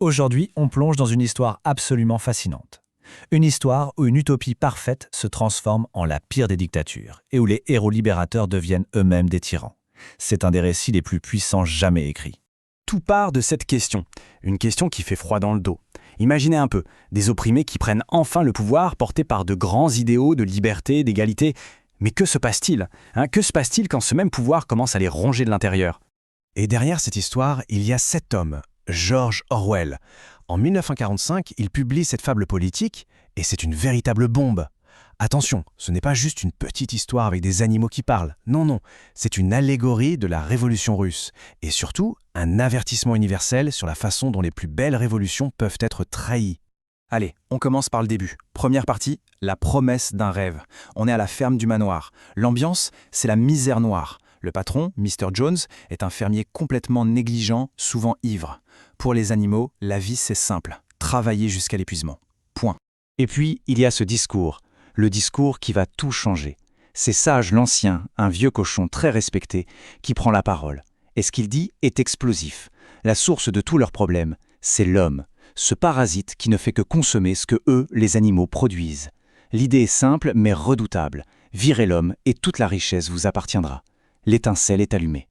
Aujourd'hui, on plonge dans une histoire absolument fascinante. Une histoire où une utopie parfaite se transforme en la pire des dictatures et où les héros libérateurs deviennent eux-mêmes des tyrans. C'est un des récits les plus puissants jamais écrits. Tout part de cette question, une question qui fait froid dans le dos. Imaginez un peu, des opprimés qui prennent enfin le pouvoir portés par de grands idéaux de liberté, d'égalité. Mais que se passe-t-il Que se passe-t-il quand ce même pouvoir commence à les ronger de l'intérieur? Et derrière cette histoire, il y a cet homme, George Orwell. En 1945, il publie cette fable politique, et c'est une véritable bombe. Attention, ce n'est pas juste une petite histoire avec des animaux qui parlent. Non, non, c'est une allégorie de la révolution russe. Et surtout, un avertissement universel sur la façon dont les plus belles révolutions peuvent être trahies. Allez, on commence par le début. Première partie, la promesse d'un rêve. On est à la ferme du manoir. L'ambiance, c'est la misère noire. Le patron, Mr. Jones, est un fermier complètement négligent, souvent ivre. Pour les animaux, la vie c'est simple, travailler jusqu'à l'épuisement. Point. Et puis, il y a ce discours, le discours qui va tout changer. C'est Sage l'Ancien, un vieux cochon très respecté, qui prend la parole. Et ce qu'il dit est explosif. La source de tous leurs problèmes, c'est l'homme, ce parasite qui ne fait que consommer ce que eux, les animaux, produisent. L'idée est simple mais redoutable. Virez l'homme et toute la richesse vous appartiendra. L'étincelle est allumée.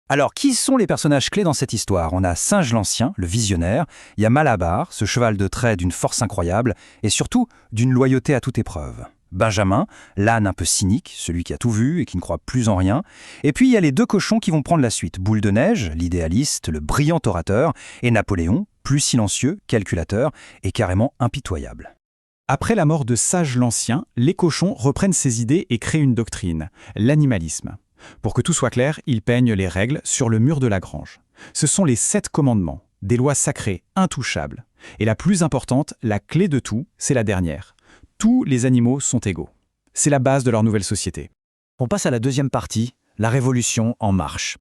Alors, qui sont les personnages clés dans cette histoire? On a Singe l'Ancien, le visionnaire, il y a Malabar, ce cheval de trait d'une force incroyable, et surtout d'une loyauté à toute épreuve. Benjamin, l'âne un peu cynique, celui qui a tout vu et qui ne croit plus en rien. Et puis il y a les deux cochons qui vont prendre la suite. Boule de Neige, l'idéaliste, le brillant orateur, et Napoléon, plus silencieux, calculateur et carrément impitoyable. Après la mort de Sage l'Ancien, les cochons reprennent ces idées et créent une doctrine, l'animalisme. Pour que tout soit clair, ils peignent les règles sur le mur de la grange. Ce sont les 7 commandements, des lois sacrées, intouchables. Et la plus importante, la clé de tout, c'est la dernière. Tous les animaux sont égaux. C'est la base de leur nouvelle société. On passe à la deuxième partie, la révolution en marche.